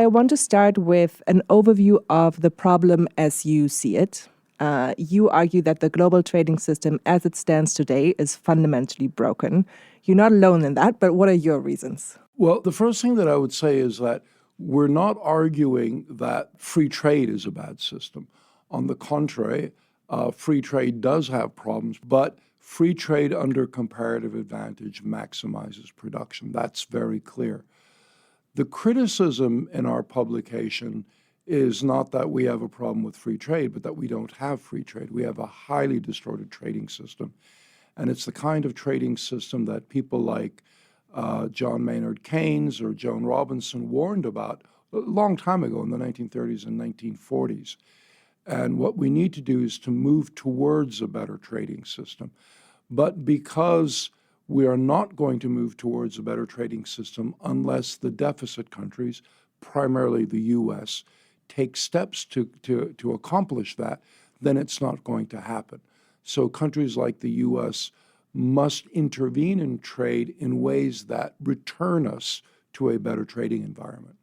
I want to start with an overview of the problem as you see it. You argue that the global trading system as it stands today is fundamentally broken. You're not alone in that, but what are your reasons? Well, the first thing that I would say is that we're not arguing that free trade is a bad system. On the contrary, free trade does have problems, but free trade under comparative advantage maximizes production. That's very clear. The criticism in our publication is not that we have a problem with free trade, but that we don't have free trade. We have a highly distorted trading system. And it's the kind of trading system that people like John Maynard Keynes or Joan Robinson warned about a long time ago in the 1930s and 1940s. And what we need to do is to move towards a better trading system. But because we are not going to move towards a better trading system unless the deficit countries, primarily the U.S., take steps to accomplish that, then it's not going to happen. So countries like the U.S. must intervene in trade in ways that return us to a better trading environment.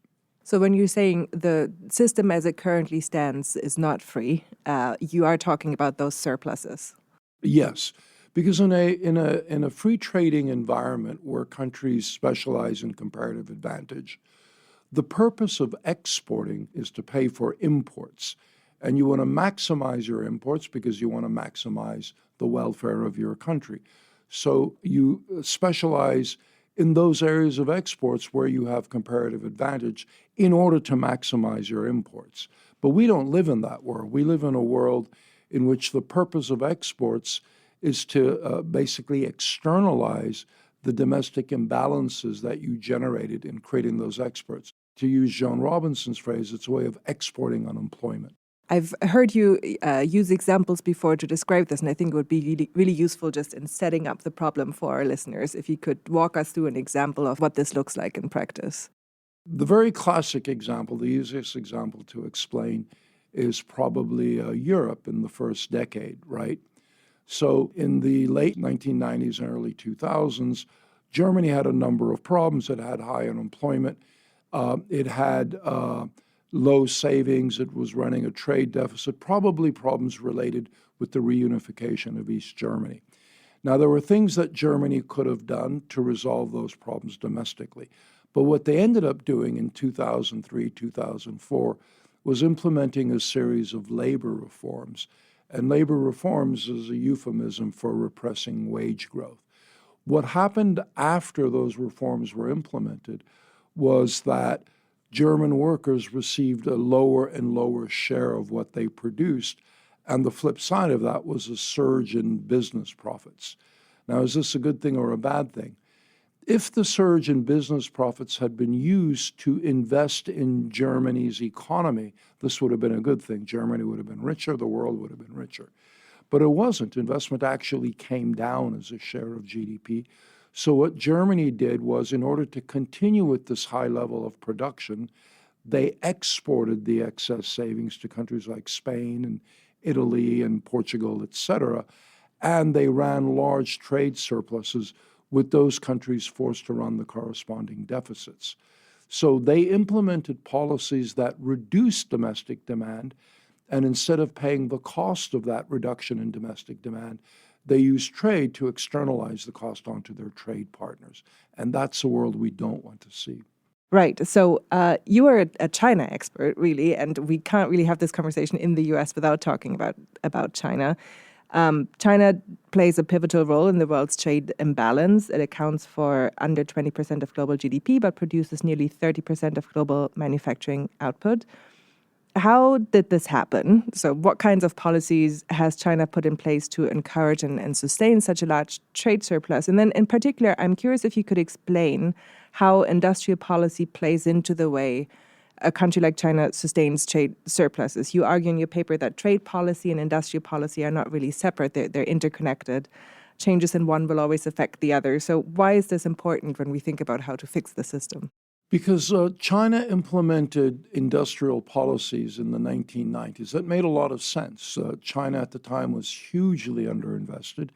So when you're saying the system as it currently stands is not free, you are talking about those surpluses. Yes, because in a free trading environment where countries specialize in comparative advantage, the purpose of exporting is to pay for imports. And you want to maximize your imports because you want to maximize the welfare of your country. So you specialize in those areas of exports where you have comparative advantage in order to maximize your imports. But we don't live in that world. We live in a world in which the purpose of exports is to basically externalize the domestic imbalances that you generated in creating those exports. To use Joan Robinson's phrase, it's a way of exporting unemployment. I've heard you use examples before to describe this, and I think it would be really, really useful just in setting up the problem for our listeners. If you could walk us through an example of what this looks like in practice. The very classic example, the easiest example to explain, is probably Europe in the first decade, right? So in the late 1990s and early 2000s, Germany had a number of problems. It had high unemployment. It had low savings. It was running a trade deficit, probably problems related with the reunification of East Germany. Now, there were things that Germany could have done to resolve those problems domestically. But what they ended up doing in 2003, 2004 was implementing a series of labor reforms. And labor reforms is a euphemism for repressing wage growth. What happened after those reforms were implemented was that German workers received a lower and lower share of what they produced, and the flip side of that was a surge in business profits. Now, is this a good thing or a bad thing? If the surge in business profits had been used to invest in Germany's economy, this would have been a good thing. Germany would have been richer, the world would have been richer. But it wasn't. Investment actually came down as a share of GDP. So what Germany did was, in order to continue with this high level of production, they exported the excess savings to countries like Spain and Italy and Portugal, et cetera, and they ran large trade surpluses with those countries forced to run the corresponding deficits. So they implemented policies that reduced domestic demand, and instead of paying the cost of that reduction in domestic demand, they use trade to externalize the cost onto their trade partners. And that's a world we don't want to see. Right. So you are a China expert, really, and we can't really have this conversation in the U.S. without talking about China. China plays a pivotal role in the world's trade imbalance. It accounts for under 20% of global GDP, but produces nearly 30% of global manufacturing output. How did this happen? So what kinds of policies has China put in place to encourage and sustain such a large trade surplus? And then in particular, I'm curious if you could explain how industrial policy plays into the way a country like China sustains trade surpluses. You argue in your paper that trade policy and industrial policy are not really separate. They're interconnected. Changes in one will always affect the other. So why is this important when we think about how to fix the system? Because China implemented industrial policies in the 1990s that made a lot of sense. China at the time was hugely underinvested,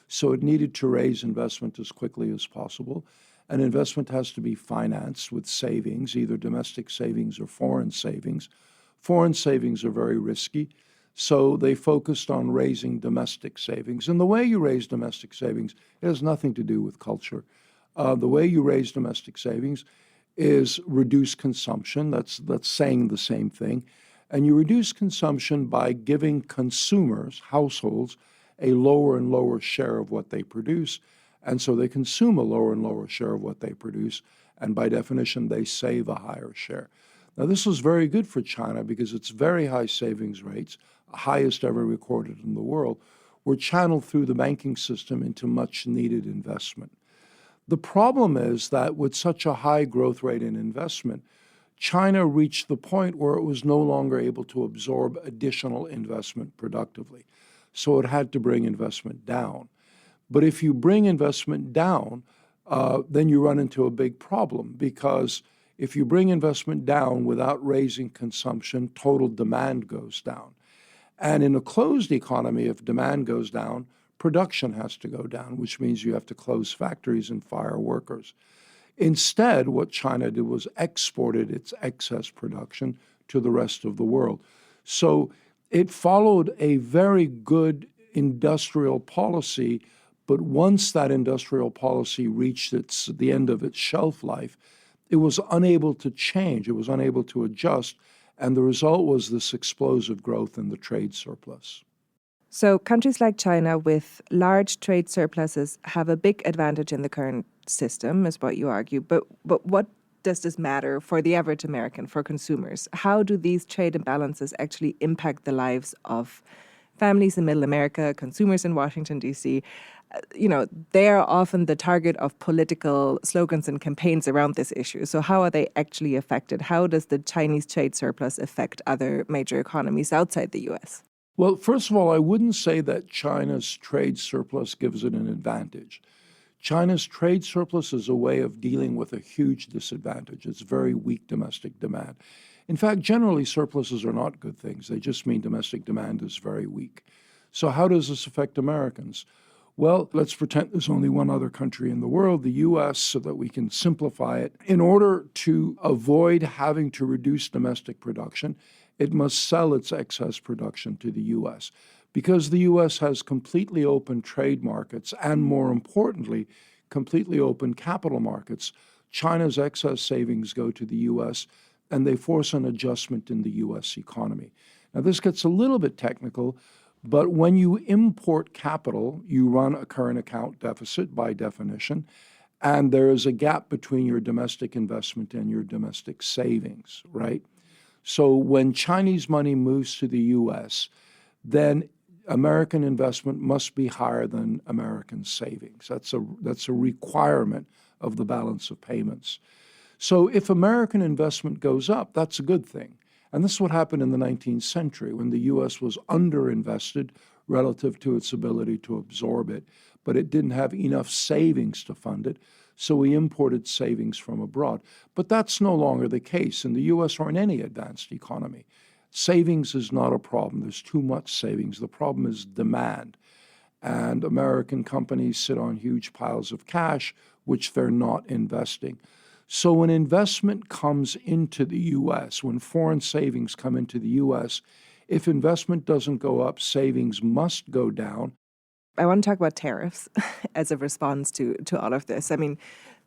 so it needed to raise investment as quickly as possible. and investment has to be financed with savings, either domestic savings or foreign savings. Foreign savings are very risky, so they focused on raising domestic savings. And the way you raise domestic savings, it has nothing to do with culture. The way you raise domestic savings is reduce consumption. That's saying the same thing. And you reduce consumption by giving consumers, households, a lower and lower share of what they produce. And so they consume a lower and lower share of what they produce. And by definition, they save a higher share. Now, this was very good for China because its very high savings rates, highest ever recorded in the world, were channeled through the banking system into much needed investment. The problem is that with such a high growth rate in investment, China reached the point where it was no longer able to absorb additional investment productively. So it had to bring investment down. But if you bring investment down, then you run into a big problem, because if you bring investment down without raising consumption, total demand goes down. And in a closed economy, if demand goes down, production has to go down, which means you have to close factories and fire workers. Instead, what China did was exported its excess production to the rest of the world. So it followed a very good industrial policy, but once that industrial policy reached the end of its shelf life, it was unable to change, it was unable to adjust, and the result was this explosive growth in the trade surplus. So countries like China with large trade surpluses have a big advantage in the current system, is what you argue. But what does this matter for the average American, for consumers? How do these trade imbalances actually impact the lives of families in Middle America, consumers in Washington, D.C.? They are often the target of political slogans and campaigns around this issue. So how are they actually affected? How does the Chinese trade surplus affect other major economies outside the U.S.? Well, first of all, I wouldn't say that China's trade surplus gives it an advantage. China's trade surplus is a way of dealing with a huge disadvantage. It's very weak domestic demand. In fact, generally, surpluses are not good things. They just mean domestic demand is very weak. So how does this affect Americans? Well, let's pretend there's only one other country in the world, the U.S., so that we can simplify it. In order to avoid having to reduce domestic production, it must sell its excess production to the U.S. Because the U.S. has completely open trade markets and, more importantly, completely open capital markets, China's excess savings go to the U.S., and they force an adjustment in the U.S. economy. Now, this gets a little bit technical, but when you import capital, you run a current account deficit by definition, and there is a gap between your domestic investment and your domestic savings, right? So when Chinese money moves to the U.S., then American investment must be higher than American savings. That's a requirement of the balance of payments. So if American investment goes up, that's a good thing. And this is what happened in the 19th century when the U.S. was underinvested relative to its ability to absorb it, but it didn't have enough savings to fund it, so we imported savings from abroad. But that's no longer the case in the U.S. or in any advanced economy. Savings is not a problem. There's too much savings. The problem is demand. And American companies sit on huge piles of cash, which they're not investing. So when investment comes into the U.S., when foreign savings come into the U.S., if investment doesn't go up, savings must go down. I want to talk about tariffs as a response to all of this. I mean,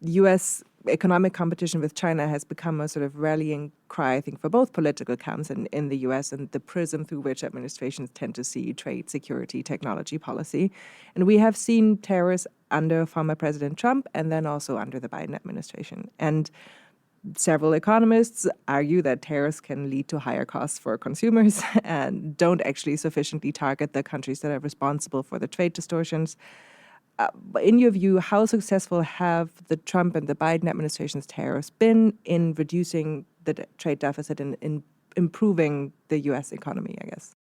U.S. economic competition with China has become a sort of rallying cry, I think, for both political camps in the U.S. and the prism through which administrations tend to see trade, security, technology policy. And we have seen tariffs under former President Trump and then also under the Biden administration. And several economists argue that tariffs can lead to higher costs for consumers and don't actually sufficiently target the countries that are responsible for the trade distortions. In your view, how successful have the Trump and the Biden administration's tariffs been in reducing the trade deficit and in improving the U.S. economy, I guess?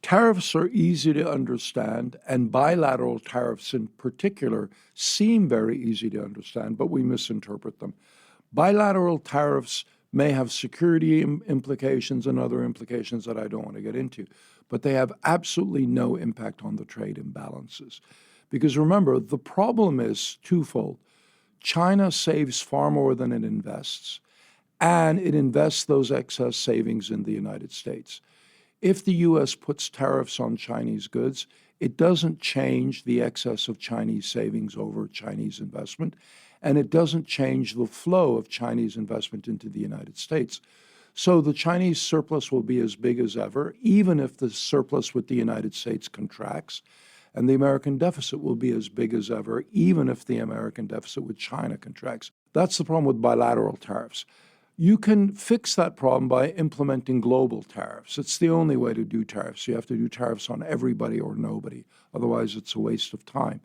Tariffs are easy to understand, and bilateral tariffs in particular seem very easy to understand, but we misinterpret them. Bilateral tariffs may have security implications and other implications that I don't want to get into, but they have absolutely no impact on the trade imbalances. Because remember, the problem is twofold. China saves far more than it invests, and it invests those excess savings in the United States. If the U.S. puts tariffs on Chinese goods, it doesn't change the excess of Chinese savings over Chinese investment, and it doesn't change the flow of Chinese investment into the United States. So the Chinese surplus will be as big as ever, even if the surplus with the United States contracts, and the American deficit will be as big as ever, even if the American deficit with China contracts. That's the problem with bilateral tariffs. You can fix that problem by implementing global tariffs. It's the only way to do tariffs. You have to do tariffs on everybody or nobody. Otherwise, it's a waste of time.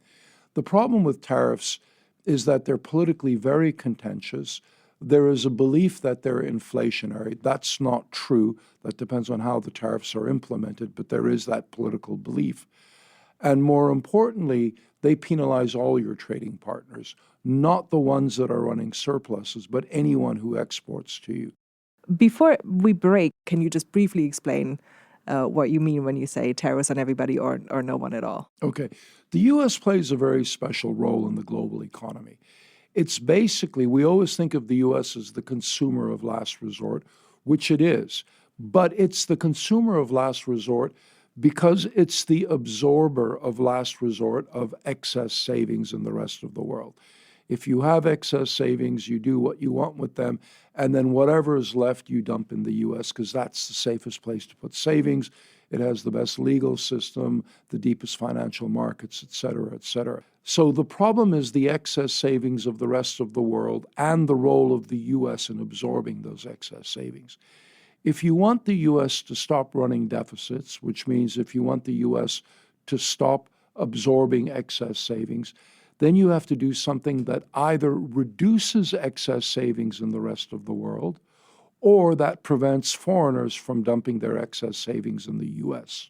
The problem with tariffs is that they're politically very contentious. There is a belief that they're inflationary. That's not true. That depends on how the tariffs are implemented, but there is that political belief. And more importantly, they penalize all your trading partners, not the ones that are running surpluses, but anyone who exports to you. Before we break, can you just briefly explain what you mean when you say tariffs on everybody or no one at all? Okay. The U.S. plays a very special role in the global economy. It's basically, we always think of the U.S. as the consumer of last resort, which it is. But it's the consumer of last resort because it's the absorber of last resort of excess savings in the rest of the world. If you have excess savings, you do what you want with them, and then whatever is left, you dump in the U.S. because that's the safest place to put savings. It has the best legal system, the deepest financial markets, et cetera, et cetera. So the problem is the excess savings of the rest of the world and the role of the U.S. in absorbing those excess savings. If you want the U.S. to stop running deficits, which means if you want the U.S. to stop absorbing excess savings, then you have to do something that either reduces excess savings in the rest of the world or that prevents foreigners from dumping their excess savings in the U.S.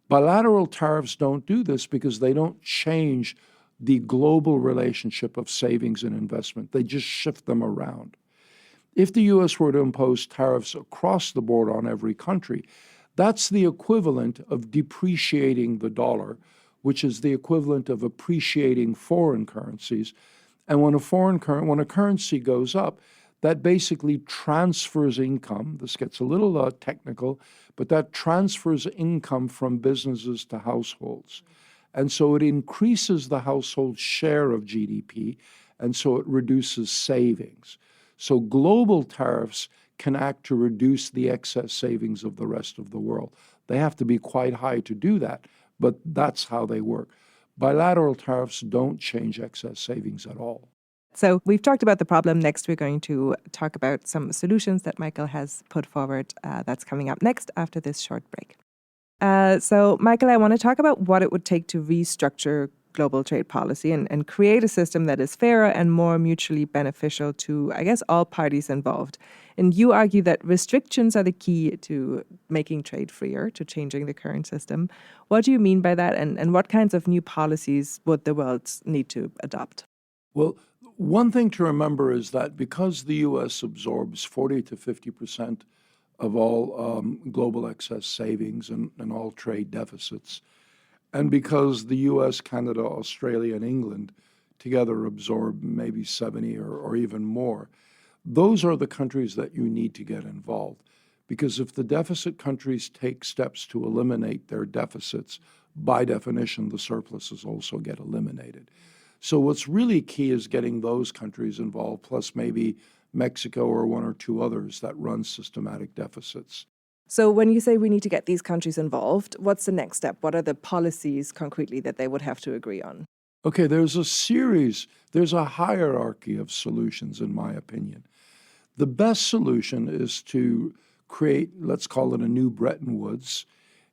Bilateral tariffs don't do this because they don't change the global relationship of savings and investment. They just shift them around. If the U.S. were to impose tariffs across the board on every country, that's the equivalent of depreciating the dollar, which is the equivalent of appreciating foreign currencies. And when a currency goes up, that basically transfers income. This gets a little technical, but that transfers income from businesses to households. And so it increases the household share of GDP, and so it reduces savings. So global tariffs can act to reduce the excess savings of the rest of the world. They have to be quite high to do that, but that's how they work. Bilateral tariffs don't change excess savings at all. So we've talked about the problem. Next, we're going to talk about some solutions that Michael has put forward. That's coming up next after this short break. So, Michael, I want to talk about what it would take to restructure global trade policy and create a system that is fairer and more mutually beneficial to, I guess, all parties involved. And you argue that restrictions are the key to making trade freer, to changing the current system. What do you mean by that? And what kinds of new policies would the world need to adopt? Well, one thing to remember is that because the U.S. absorbs 40 to 50% of all global excess savings and all trade deficits, and because the U.S., Canada, Australia, and England together absorb maybe 70 or even more, those are the countries that you need to get involved. Because if the deficit countries take steps to eliminate their deficits, by definition, the surpluses also get eliminated. So what's really key is getting those countries involved, plus maybe Mexico or one or two others that run systematic deficits. So when you say we need to get these countries involved, what's the next step? What are the policies concretely that they would have to agree on? Okay, there's a hierarchy of solutions, in my opinion. The best solution is to create, let's call it a new Bretton Woods,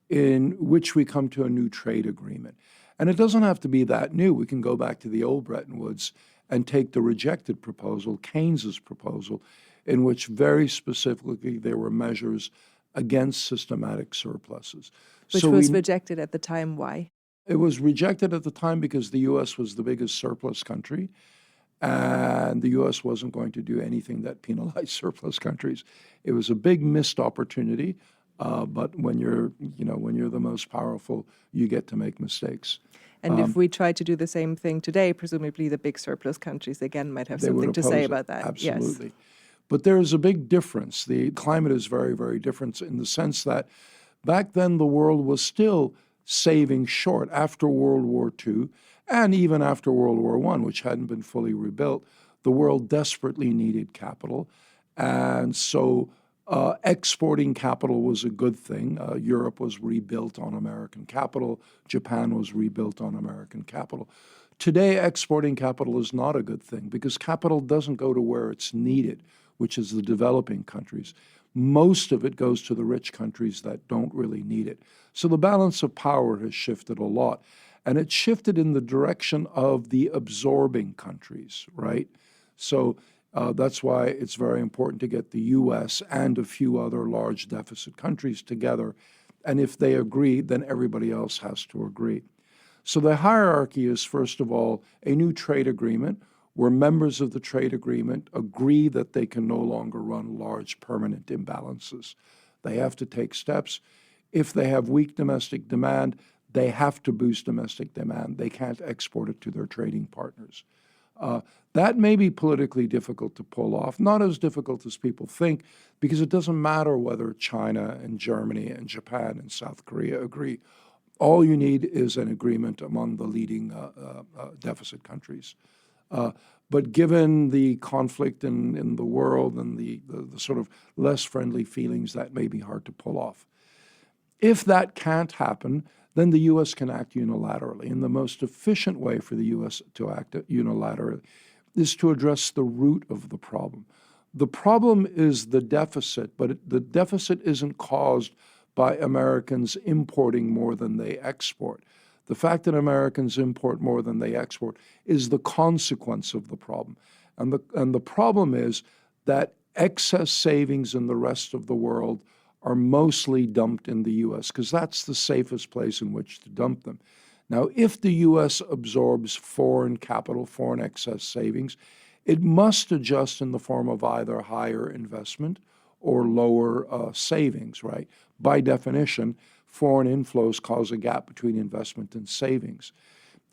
in which we come to a new trade agreement. And it doesn't have to be that new. We can go back to the old Bretton Woods and take the rejected proposal, Keynes's proposal, in which very specifically there were measures against systematic surpluses. Which was rejected at the time. Why? It was rejected at the time because the U.S. was the biggest surplus country, and the U.S. wasn't going to do anything that penalized surplus countries. It was a big missed opportunity, but when you're the most powerful, you get to make mistakes. And if we try to do the same thing today, presumably the big surplus countries again might have something to say about that. Absolutely. Yes. But there is a big difference. The climate is very, very different in the sense that back then the world was still saving short after World War II and even after World War I, which hadn't been fully rebuilt. The world desperately needed capital. And so exporting capital was a good thing. Europe was rebuilt on American capital. Japan was rebuilt on American capital. Today, exporting capital is not a good thing because capital doesn't go to where it's needed, which is the developing countries. Most of it goes to the rich countries that don't really need it. So the balance of power has shifted a lot. And it shifted in the direction of the absorbing countries, right? So that's why it's very important to get the U.S. and a few other large deficit countries together. And if they agree, then everybody else has to agree. So the hierarchy is, first of all, a new trade agreement where members of the trade agreement agree that they can no longer run large permanent imbalances. They have to take steps. If they have weak domestic demand, they have to boost domestic demand. They can't export it to their trading partners. That may be politically difficult to pull off, not as difficult as people think, because it doesn't matter whether China and Germany and Japan and South Korea agree. All you need is an agreement among the leading deficit countries. But given the conflict in the world and the sort of less friendly feelings, that may be hard to pull off. If that can't happen, then the U.S. can act unilaterally. And the most efficient way for the U.S. to act unilaterally is to address the root of the problem. The problem is the deficit, but the deficit isn't caused by Americans importing more than they export. The fact that Americans import more than they export is the consequence of the problem. And the problem is that excess savings in the rest of the world are mostly dumped in the U.S. because that's the safest place in which to dump them. Now, if the U.S. absorbs foreign capital, foreign excess savings, it must adjust in the form of either higher investment or lower savings, right? By definition, foreign inflows cause a gap between investment and savings.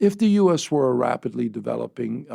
If the U.S. were a rapidly developing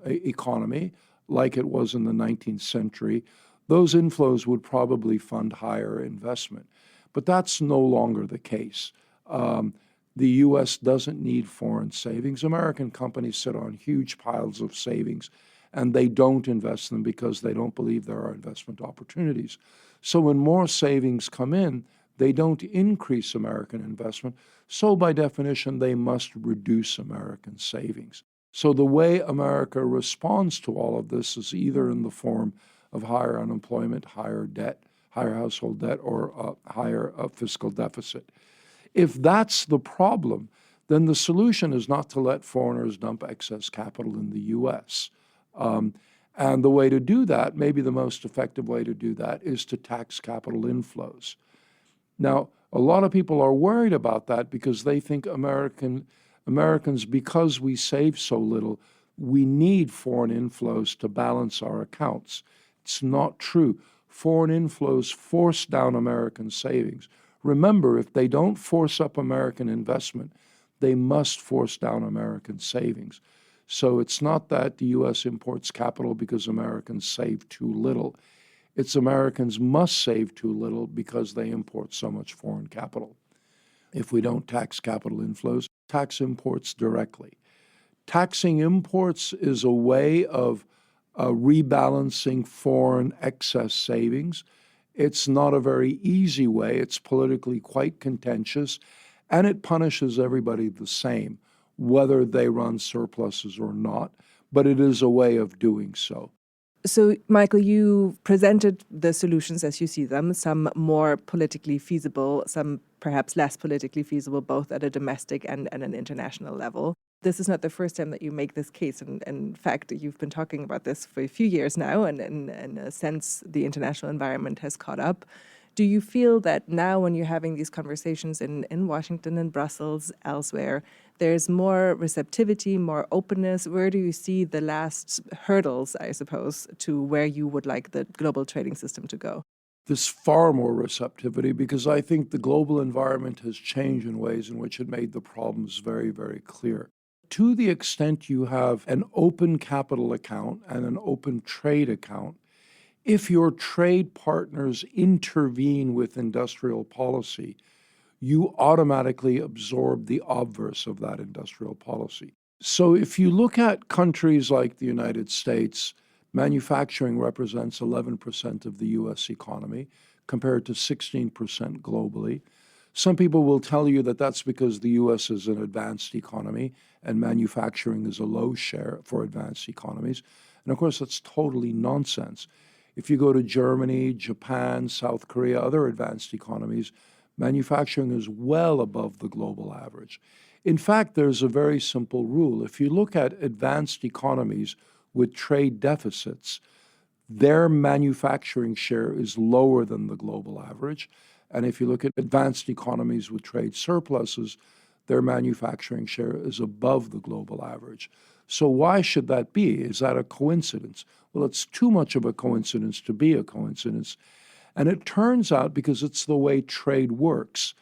economy, like it was in the 19th century, those inflows would probably fund higher investment. But that's no longer the case. The U.S. doesn't need foreign savings. American companies sit on huge piles of savings, and they don't invest them because they don't believe there are investment opportunities. So when more savings come in, they don't increase American investment. So by definition, they must reduce American savings. So the way America responds to all of this is either in the form of higher unemployment, higher debt, higher household debt, or higher fiscal deficit. If that's the problem, then the solution is not to let foreigners dump excess capital in the U.S. And the way to do that, maybe the most effective way to do that, is to tax capital inflows. Now, a lot of people are worried about that because they think Americans, because we save so little, we need foreign inflows to balance our accounts. It's not true. Foreign inflows force down American savings. Remember, if they don't force up American investment, they must force down American savings. So it's not that the U.S. imports capital because Americans save too little. It's Americans must save too little because they import so much foreign capital. If we don't tax capital inflows, tax imports directly. Taxing imports is a way of rebalancing foreign excess savings. It's not a very easy way. It's politically quite contentious, and it punishes everybody the same, whether they run surpluses or not, but it is a way of doing so. So, Michael, you presented the solutions as you see them, some more politically feasible, some perhaps less politically feasible, both at a domestic and an international level. This is not the first time that you make this case. And in fact, you've been talking about this for a few years now, and in a sense, the international environment has caught up. Do you feel that now when you're having these conversations in Washington and Brussels, elsewhere, there's more receptivity, more openness? Where do you see the last hurdles, I suppose, to where you would like the global trading system to go? this far more receptivity because I think the global environment has changed in ways in which it made the problems very, very clear. To the extent you have an open capital account and an open trade account, if your trade partners intervene with industrial policy, you automatically absorb the obverse of that industrial policy. So if you look at countries like the United States, manufacturing represents 11% of the U.S. economy, compared to 16% globally. Some people will tell you that that's because the U.S. is an advanced economy and manufacturing is a low share for advanced economies. And of course, that's totally nonsense. If you go to Germany, Japan, South Korea, other advanced economies, manufacturing is well above the global average. In fact, there's a very simple rule. If you look at advanced economies with trade deficits, their manufacturing share is lower than the global average. And if you look at advanced economies with trade surpluses, their manufacturing share is above the global average. So why should that be? Is that a coincidence? Well, it's too much of a coincidence to be a coincidence. And it turns out, because it's the way trade works,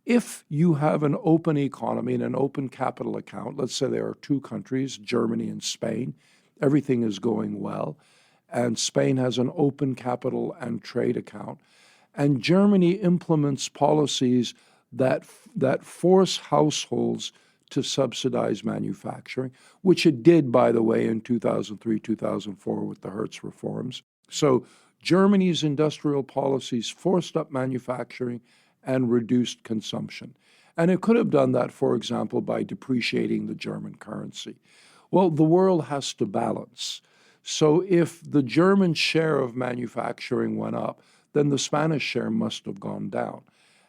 if you have an open economy and an open capital account, let's say there are two countries, Germany and Spain, everything is going well, and Spain has an open capital and trade account, and Germany implements policies that force households to subsidize manufacturing, which it did, by the way, in 2003, 2004 with the Hertz reforms. So Germany's industrial policies forced up manufacturing and reduced consumption. And it could have done that, for example, by depreciating the German currency. Well, the world has to balance. So if the German share of manufacturing went up, then the Spanish share must have gone down.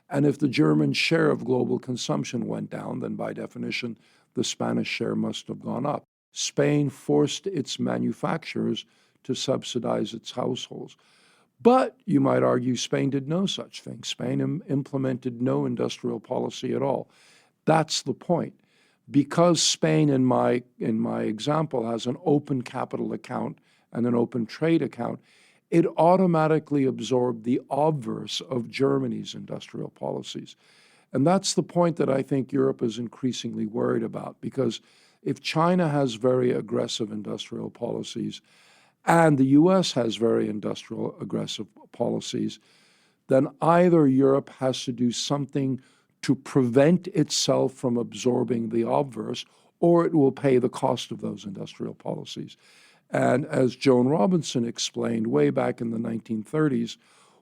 And if the German share of global consumption went down, then by definition, the Spanish share must have gone up. Spain forced its manufacturers to subsidize its households. But you might argue Spain did no such thing. Spain implemented no industrial policy at all. That's the point. Because Spain, in my example, has an open capital account and an open trade account, it automatically absorbed the obverse of Germany's industrial policies. And that's the point that I think Europe is increasingly worried about, because if China has very aggressive industrial policies and the U.S. has very aggressive policies, then either Europe has to do something to prevent itself from absorbing the obverse, or it will pay the cost of those industrial policies. And as Joan Robinson explained way back in the 1930s,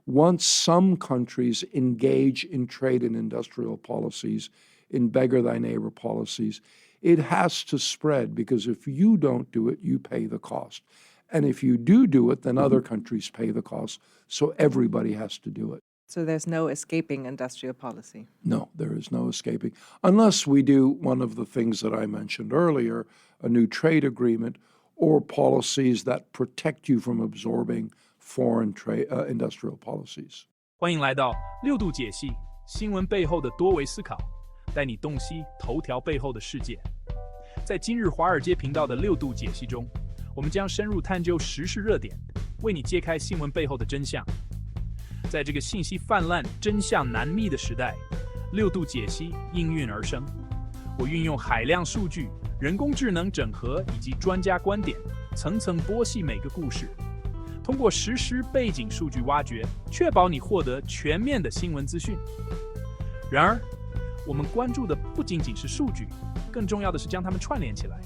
once some countries engage in trade and industrial policies, in beggar thy neighbor policies, it has to spread, because if you don't do it, you pay the cost. And if you do it, then other countries pay the cost. So everybody has to do it. So there's no escaping industrial policy? No, there is no escaping. Unless we do one of the things that I mentioned earlier, a new trade agreement, or policies that protect you from absorbing foreign industrial policies. 欢迎来到六度解析新闻背后的多维思考，带你洞悉头条背后的世界。在今日华尔街频道的六度解析中，我们将深入探究时事热点，为你揭开新闻背后的真相。在这个信息泛滥、真相难觅的时代，六度解析应运而生。我运用海量数据、人工智能整合以及专家观点，层层剥析每个故事，通过实时背景数据挖掘，确保你获得全面的新闻资讯。然而，我们关注的不仅仅是数据，更重要的是将它们串联起来。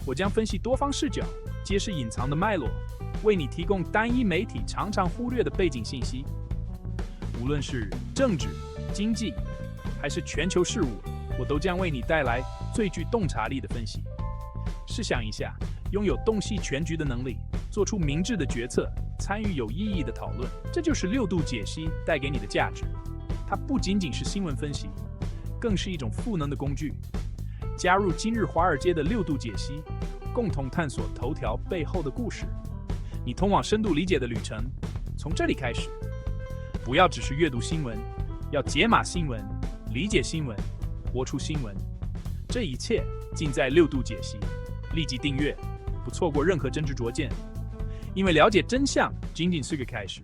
我将分析多方视角，揭示隐藏的脉络，为你提供单一媒体常常忽略的背景信息。无论是政治、经济，还是全球事务，我都将为你带来最具洞察力的分析。试想一下，拥有洞悉全局的能力，做出明智的决策，参与有意义的讨论，这就是六度解析带给你的价值。它不仅仅是新闻分析，更是一种赋能的工具。加入今日华尔街的六度解析，共同探索头条背后的故事。你通往深度理解的旅程，从这里开始。不要只是阅读新闻，要解码新闻，理解新闻，活出新闻。这一切尽在六度解析。立即订阅，不错过任何真知灼见。因为了解真相仅仅是个开始。